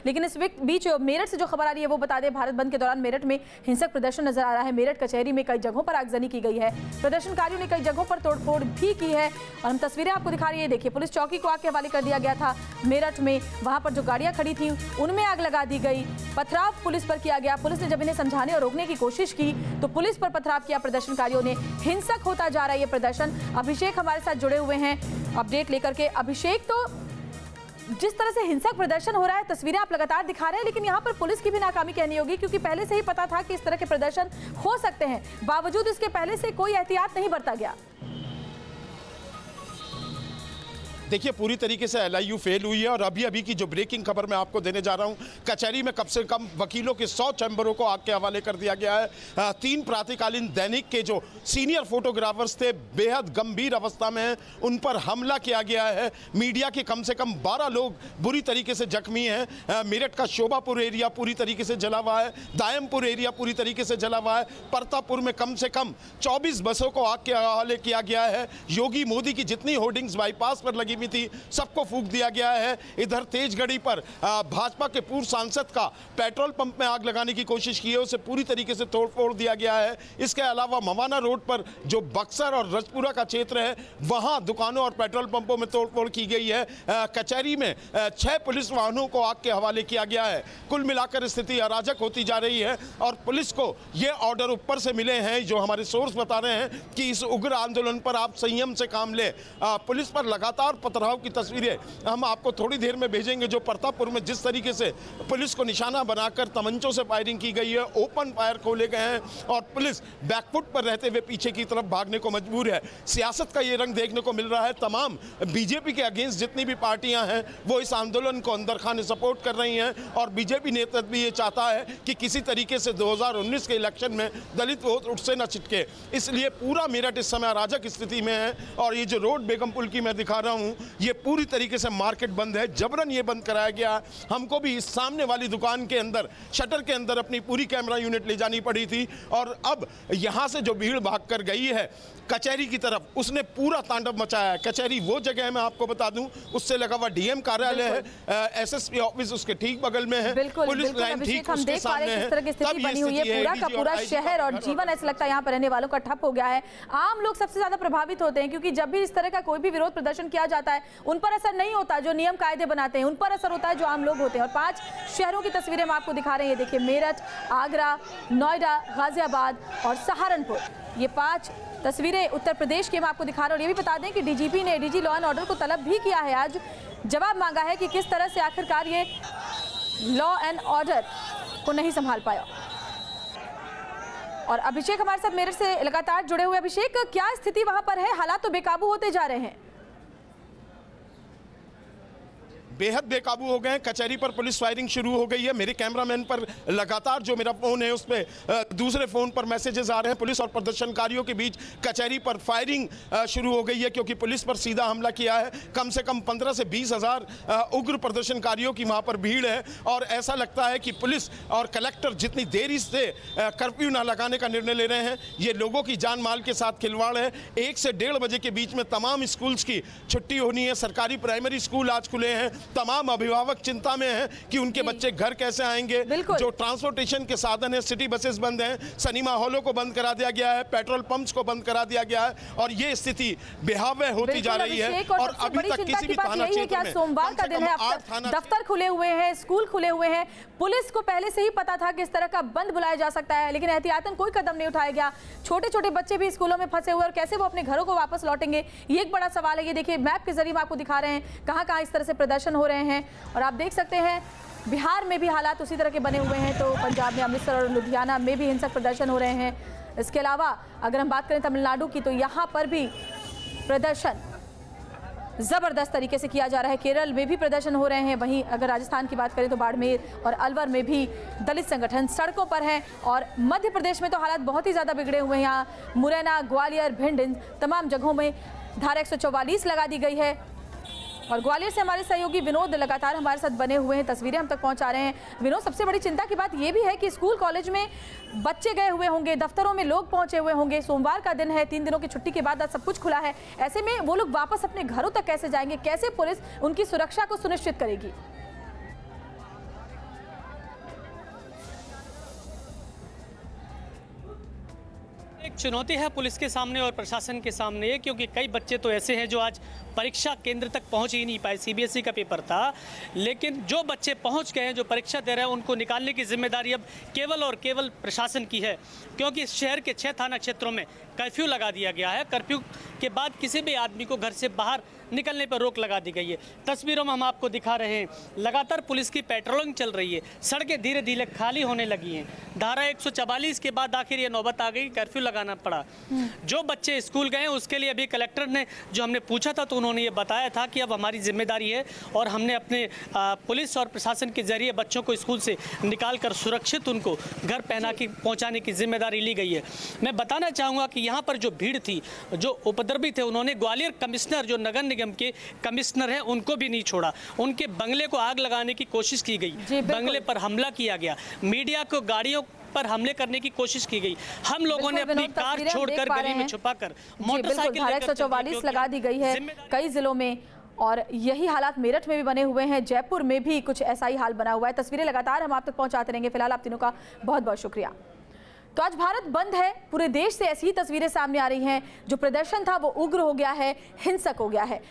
लेकिन इस बीच मेरठ से जो खबर आ रही है वो बता दें, भारत बंद के दौरान मेरठ में हिंसक प्रदर्शन नजर आ रहा है। मेरठ कचहरी में कई जगहों पर आगजनी की गई है, प्रदर्शनकारियों ने कई जगहों पर तोड़फोड़ भी की है और हम तस्वीरें आपको दिखा रही है। देखिए, पुलिस चौकी को आग के हवाले कर दिया गया था मेरठ में, वहां पर जो गाड़ियां खड़ी थी उनमें आग लगा दी गई, पथराव पुलिस पर किया गया। पुलिस ने जब इन्हें समझाने और रोकने की कोशिश की तो पुलिस पर पथराव किया प्रदर्शनकारियों ने। हिंसक होता जा रहा है ये प्रदर्शन। अभिषेक हमारे साथ जुड़े हुए हैं अपडेट लेकर के। अभिषेक, तो जिस तरह से हिंसक प्रदर्शन हो रहा है, तस्वीरें आप लगातार दिखा रहे हैं, लेकिन यहाँ पर पुलिस की भी नाकामी कहनी होगी क्योंकि पहले से ही पता था कि इस तरह के प्रदर्शन हो सकते हैं, बावजूद इसके पहले से कोई एहतियात नहीं बरता गया। देखिए, पूरी तरीके से LIU फेल हुई है और अभी की जो ब्रेकिंग खबर मैं आपको देने जा रहा हूं, कचहरी में कम से कम वकीलों के 100 चैम्बरों को आग के हवाले कर दिया गया है। 3 प्रातःकालीन दैनिक के जो सीनियर फोटोग्राफर्स थे बेहद गंभीर अवस्था में हैं, उन पर हमला किया गया है। मीडिया के कम से कम 12 लोग बुरी तरीके से जख्मी हैं। मेरठ का शोभापुर एरिया पूरी तरीके से जला हुआ है, दायमपुर एरिया पूरी तरीके से जला हुआ है, परतापुर में कम से कम 24 बसों को आग के हवाले किया गया है। योगी मोदी की जितनी होर्डिंग्स बाईपास पर लगी थी सबको फूंक दिया गया है। इधर तेजगढ़ी पर भाजपा के पूर्व सांसद का पेट्रोल पंप में आग लगाने की कोशिश की है, उसे पूरी तरीके से तोड़फोड़ दिया गया है। इसके अलावा मवाना रोड पर जो बक्सर और रजपुरा का क्षेत्र है वहां दुकानों और पेट्रोल पंपों में तोड़फोड़ की गई है। कचहरी में 6 पुलिस वाहनों को आग के हवाले किया गया है। कुल मिलाकर स्थिति अराजक होती जा रही है और पुलिस को ये ऑर्डर ऊपर से मिले हैं, जो हमारे सोर्स बता रहे हैं कि इस उग्र आंदोलन पर आप संयम से काम लें। पुलिस पर लगातार पथराव की तस्वीरें हम आपको थोड़ी देर में भेजेंगे। जो परतापुर में जिस तरीके से पुलिस को निशाना बनाकर तमंचों से फायरिंग की गई है, ओपन फायर खोले गए हैं और पुलिस बैकफुट पर रहते हुए पीछे की तरफ भागने को मजबूर है। सियासत का ये रंग देखने को मिल रहा है। तमाम बीजेपी के अगेंस्ट जितनी भी पार्टियां हैं वो इस आंदोलन को अंदर खाने सपोर्ट कर रही हैं और बीजेपी नेतृत्व भी ये चाहता है कि किसी तरीके से 2019 के इलेक्शन में दलित वोट उससे न छिटके। इसलिए पूरा मेरठ इस समय अराजक स्थिति में है और ये जो रोड बेगम पुल की मैं दिखा रहा हूँ, ये पूरी तरीके से मार्केट बंद है, जबरन ये बंद कराया गया। हमको भी इस सामने वाली दुकान के अंदर शटर के अंदर अपनी पूरी कैमरा यूनिट ले जानी पड़ी थी और अब यहाँ से जो भीड़ भाग कर गई है कचहरी की तरफ, उसने पूरा तांडव मचाया है। कचहरी वो जगह है, मैं आपको बता दूं, उससे लगा हुआ DM कार्यालय है, SSP ऑफिस उसके ठीक बगल में है, पुलिस लाइन ठीक उसके सामने है। इस तरह की स्थिति बनी हुई है, पूरा का पूरा शहर और जीवन ऐसा लगता है यहाँ पर रहने वालों का ठप हो गया है। आम लोग सबसे ज्यादा प्रभावित होते हैं क्योंकि जब भी इस तरह का कोई भी विरोध प्रदर्शन किया जाता है उन पर असर नहीं होता जो नियम कायदे बनाते हैं, उन पर असर होता है जो आम लोग होते हैं। और 5 शहरों की तस्वीरें हम आपको दिखा रहे हैं। देखिए, मेरठ, आगरा, नोएडा, गाजियाबाद और सहारनपुर, ये 5 तस्वीरें उत्तर प्रदेश की हम आपको दिखा रहे हैं। और ये भी बता दें कि DGP ने ADG लॉ एंड ऑर्डर को तलब भी किया है, आज जवाब मांगा है कि किस तरह से आखिरकार ये लॉ एंड ऑर्डर को नहीं संभाल पाया। और अभिषेक हमारे साथ मेरठ से लगातार जुड़े हुए। अभिषेक, क्या स्थिति वहां पर है? हालात तो बेकाबू होते जा रहे हैं। बेहद बेकाबू हो गए हैं। कचहरी पर पुलिस फायरिंग शुरू हो गई है। मेरे कैमरामैन पर लगातार जो मेरा फोन है उस पर दूसरे फोन पर मैसेजेस आ रहे हैं। पुलिस और प्रदर्शनकारियों के बीच कचहरी पर फायरिंग शुरू हो गई है क्योंकि पुलिस पर सीधा हमला किया है। कम से कम 15 से 20 हज़ार उग्र प्रदर्शनकारियों की वहां पर भीड़ है और ऐसा लगता है कि पुलिस और कलेक्टर जितनी देरी से कर्फ्यू न लगाने का निर्णय ले रहे हैं, ये लोगों की जान माल के साथ खिलवाड़ है। 1 से 1:30 बजे के बीच में तमाम स्कूल्स की छुट्टी होनी है। सरकारी प्राइमरी स्कूल आज खुले हैं। तमाम अभिभावक चिंता में हैं कि उनके बच्चे घर कैसे आएंगे। जो ट्रांसपोर्टेशन के साधन है, सिटी बसेस बंद हैं, सिनेमा हॉलों को बंद करा दिया गया है, पेट्रोल पंप्स को बंद करा दिया गया है और ये स्थिति बेहावह होती जा रही है। और अभी तक किसी भी थाना क्षेत्र में सोमवार का दिन है, दफ्तर खुले हुए हैं, स्कूल खुले हुए हैं। पुलिस को पहले से ही पता था कि इस तरह का बंद बुलाया जा सकता है, लेकिन एहतियातन कोई कदम नहीं उठाया गया। छोटे छोटे बच्चे भी स्कूलों में फंसे हुए और कैसे वो अपने घरों को वापस लौटेंगे, ये एक बड़ा सवाल है। ये देखिए, मैप के जरिए हम आपको दिखा रहे हैं कहां कहां इस तरह से प्रदर्शन हो रहे हैं और आप देख सकते हैं बिहार में भी हालात उसी तरह के बने हुए हैं। तो पंजाब में अमृतसर और लुधियाना में भी हिंसक प्रदर्शन हो रहे हैं। इसके अलावा अगर हम बात करें तमिलनाडु की, तो यहाँ पर भी प्रदर्शन जबरदस्त तरीके से किया जा रहा है। केरल में भी प्रदर्शन हो रहे हैं। वहीं अगर राजस्थान की बात करें तो बाड़मेर और अलवर में भी दलित संगठन सड़कों पर हैं और मध्य प्रदेश में तो हालात बहुत ही ज़्यादा बिगड़े हुए हैं। यहाँ मुरैना, ग्वालियर, भिंड, इन तमाम जगहों में धारा 144 लगा दी गई है। और ग्वालियर से हमारे सहयोगी विनोद लगातार हमारे साथ बने हुए हैं, तस्वीरें हम तक पहुंचा रहे हैं। विनोद, सबसे बड़ी चिंता की बात यह भी है कि स्कूल कॉलेज में बच्चे गए हुए होंगे, दफ्तरों में लोग पहुंचे हुए होंगे, सोमवार का दिन है, 3 दिनों की छुट्टी के बाद आज सब कुछ खुला है। ऐसे में वो लोग वापस अपने घरों तक कैसे जाएंगे? कैसे पुलिस उनकी सुरक्षा को सुनिश्चित करेगी? चुनौती है पुलिस के सामने और प्रशासन के सामने, क्योंकि कई बच्चे तो ऐसे हैं जो आज परीक्षा केंद्र तक पहुंच ही नहीं पाए। सीबीएसई का पेपर था, लेकिन जो बच्चे पहुंच गए हैं, जो परीक्षा दे रहे हैं, उनको निकालने की जिम्मेदारी अब केवल और केवल प्रशासन की है, क्योंकि शहर के 6 थाना क्षेत्रों में कर्फ्यू लगा दिया गया है। कर्फ्यू के बाद किसी भी आदमी को घर से बाहर निकलने पर रोक लगा दी गई है। तस्वीरों में हम आपको दिखा रहे हैं, लगातार पुलिस की पेट्रोलिंग चल रही है, सड़कें धीरे धीरे खाली होने लगी हैं। धारा 144 के बाद आखिर ये नौबत आ गई, कर्फ्यू लगाना पड़ा। जो बच्चे स्कूल गए उसके लिए अभी कलेक्टर ने, जो हमने पूछा था, तो उन्होंने ये बताया था कि अब हमारी जिम्मेदारी है और हमने अपने पुलिस और प्रशासन के जरिए बच्चों को स्कूल से निकाल कर सुरक्षित उनको घर पहुँचाने की जिम्मेदारी ली गई है। मैं बताना चाहूँगा कि यहाँ पर जो भीड़ थी, जो उपद्रवी थे, उन्होंने ग्वालियर कमिश्नर, जो नगर निगम के कमिश्नर हैं, उनको भी नहीं छोड़ा। उनके बंगले को आग लगाने की कोशिश की गई, बंगले पर हमला किया गया, मीडिया को गाड़ियों पर हमले करने की कोशिश की गई। हम लोगों ने अपनी कार छोड़कर गली में छुपाकर मोटरसाइकिल धारा 144 लगा दी गई है कई जिलों में, और यही हालात मेरठ में भी बने हुए हैं, जयपुर में भी कुछ ऐसा ही हाल बना हुआ है। तस्वीरें लगातार हम आप तक पहुंचाते रहेंगे। फिलहाल आप तीनों का बहुत बहुत शुक्रिया। तो आज भारत बंद है, पूरे देश से ऐसी ही तस्वीरें सामने आ रही हैं। जो प्रदर्शन था वो उग्र हो गया है, हिंसक हो गया है।